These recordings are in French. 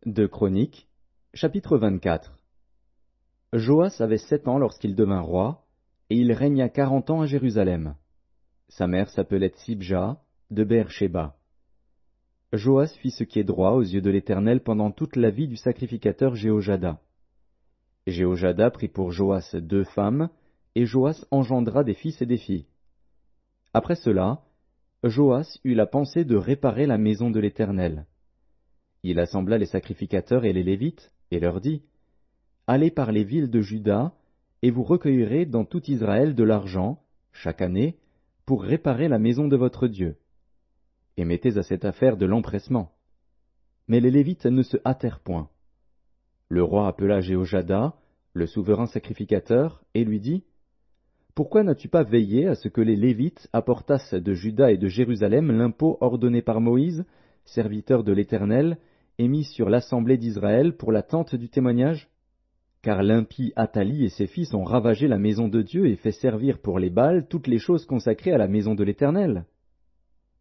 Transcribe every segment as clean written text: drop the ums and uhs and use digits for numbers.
Deux Chroniques, chapitre 24. Joas avait 7 ans lorsqu'il devint roi, et il régna 40 ans à Jérusalem. Sa mère s'appelait Tsibja, de Beer-Shéba. Joas fit ce qui est droit aux yeux de l'Éternel pendant toute la vie du sacrificateur Jéhojada. Jéhojada prit pour Joas 2 femmes, et Joas engendra des fils et des filles. Après cela, Joas eut la pensée de réparer la maison de l'Éternel. Il assembla les sacrificateurs et les Lévites, et leur dit, « Allez par les villes de Juda, et vous recueillerez dans tout Israël de l'argent, chaque année, pour réparer la maison de votre Dieu. Et mettez à cette affaire de l'empressement. » Mais les Lévites ne se hâtèrent point. Le roi appela Jéhojada, le souverain sacrificateur, et lui dit, « Pourquoi n'as-tu pas veillé à ce que les Lévites apportassent de Juda et de Jérusalem l'impôt ordonné par Moïse, serviteur de l'Éternel, et mis sur l'assemblée d'Israël pour la tente du témoignage? Car l'impie Athali et ses fils ont ravagé la maison de Dieu et fait servir pour les Baals toutes les choses consacrées à la maison de l'Éternel. »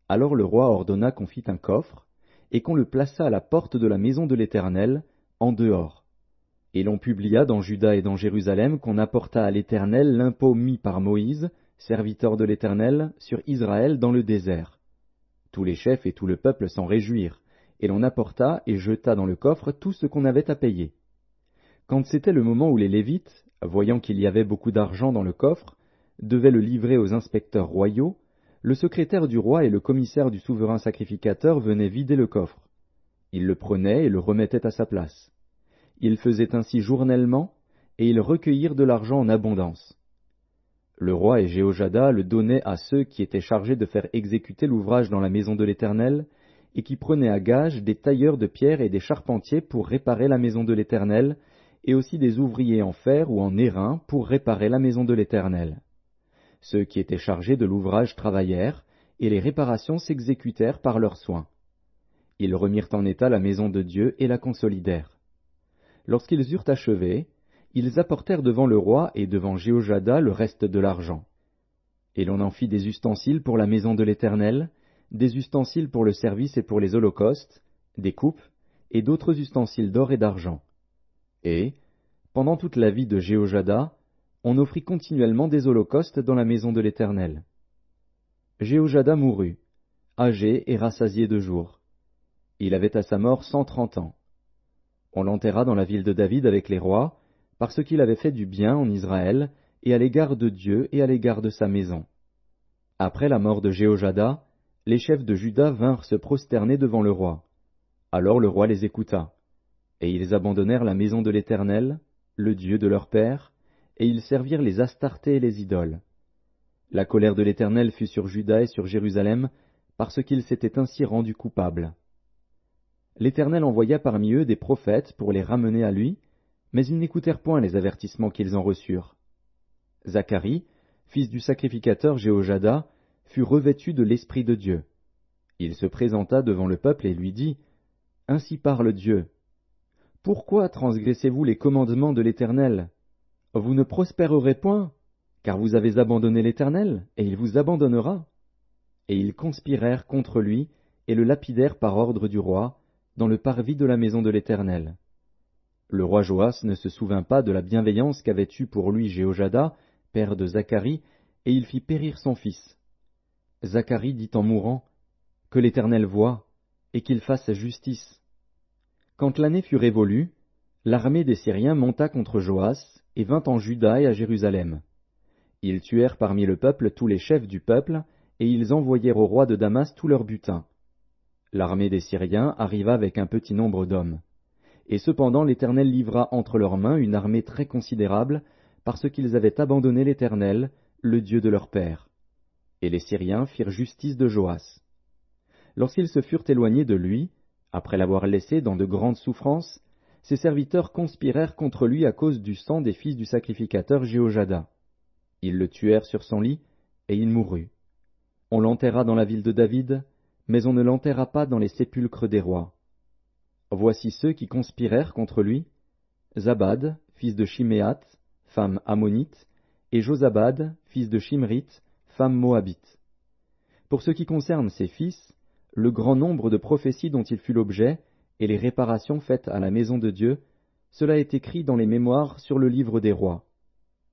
Alors le roi ordonna qu'on fît un coffre, et qu'on le plaça à la porte de la maison de l'Éternel, en dehors. Et l'on publia dans Juda et dans Jérusalem qu'on apporta à l'Éternel l'impôt mis par Moïse, serviteur de l'Éternel, sur Israël dans le désert. Tous les chefs et tout le peuple s'en réjouirent, et l'on apporta et jeta dans le coffre tout ce qu'on avait à payer. Quand c'était le moment où les Lévites, voyant qu'il y avait beaucoup d'argent dans le coffre, devaient le livrer aux inspecteurs royaux, le secrétaire du roi et le commissaire du souverain sacrificateur venaient vider le coffre. Ils le prenaient et le remettaient à sa place. Ils faisaient ainsi journellement, et ils recueillirent de l'argent en abondance. Le roi et Jéhojada le donnaient à ceux qui étaient chargés de faire exécuter l'ouvrage dans la maison de l'Éternel, et qui prenaient à gage des tailleurs de pierre et des charpentiers pour réparer la maison de l'Éternel, et aussi des ouvriers en fer ou en airain pour réparer la maison de l'Éternel. Ceux qui étaient chargés de l'ouvrage travaillèrent, et les réparations s'exécutèrent par leurs soins. Ils remirent en état la maison de Dieu et la consolidèrent. Lorsqu'ils eurent achevé, ils apportèrent devant le roi et devant Jéhojada le reste de l'argent. Et l'on en fit des ustensiles pour la maison de l'Éternel, des ustensiles pour le service et pour les holocaustes, des coupes, et d'autres ustensiles d'or et d'argent. Et, pendant toute la vie de Jéhojada, on offrit continuellement des holocaustes dans la maison de l'Éternel. Jéhojada mourut, âgé et rassasié de jours. Il avait à sa mort 130 ans. On l'enterra dans la ville de David avec les rois, parce qu'il avait fait du bien en Israël, et à l'égard de Dieu et à l'égard de sa maison. Après la mort de Jéhojada, les chefs de Juda vinrent se prosterner devant le roi. Alors le roi les écouta. Et ils abandonnèrent la maison de l'Éternel, le Dieu de leur père, et ils servirent les Astartés et les idoles. La colère de l'Éternel fut sur Juda et sur Jérusalem, parce qu'ils s'étaient ainsi rendus coupables. L'Éternel envoya parmi eux des prophètes pour les ramener à lui, mais ils n'écoutèrent point les avertissements qu'ils en reçurent. Zacharie, fils du sacrificateur Jéhojada, fut revêtu de l'Esprit de Dieu. Il se présenta devant le peuple et lui dit, « Ainsi parle Dieu. Pourquoi transgressez-vous les commandements de l'Éternel? Vous ne prospérerez point, car vous avez abandonné l'Éternel, et il vous abandonnera. » Et ils conspirèrent contre lui, et le lapidèrent par ordre du roi, dans le parvis de la maison de l'Éternel. Le roi Joas ne se souvint pas de la bienveillance qu'avait eue pour lui Jéhojada, père de Zacharie, et il fit périr son fils. Zacharie dit en mourant, « Que l'Éternel voie, et qu'il fasse justice. » Quand l'année fut révolue, l'armée des Syriens monta contre Joas, et vint en Juda et à Jérusalem. Ils tuèrent parmi le peuple tous les chefs du peuple, et ils envoyèrent au roi de Damas tout leur butin. L'armée des Syriens arriva avec un petit nombre d'hommes. Et cependant l'Éternel livra entre leurs mains une armée très considérable, parce qu'ils avaient abandonné l'Éternel, le Dieu de leur père. Et les Syriens firent justice de Joas. Lorsqu'ils se furent éloignés de lui, après l'avoir laissé dans de grandes souffrances, ses serviteurs conspirèrent contre lui à cause du sang des fils du sacrificateur Jéhojada. Ils le tuèrent sur son lit, et il mourut. On l'enterra dans la ville de David, mais on ne l'enterra pas dans les sépulcres des rois. Voici ceux qui conspirèrent contre lui, Zabad, fils de Shiméat, femme ammonite, et Josabad, fils de Shimrith, femme moabite. Pour ce qui concerne ses fils, le grand nombre de prophéties dont il fut l'objet, et les réparations faites à la maison de Dieu, cela est écrit dans les mémoires sur le livre des rois.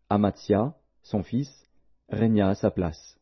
Amatzia, son fils, régna à sa place.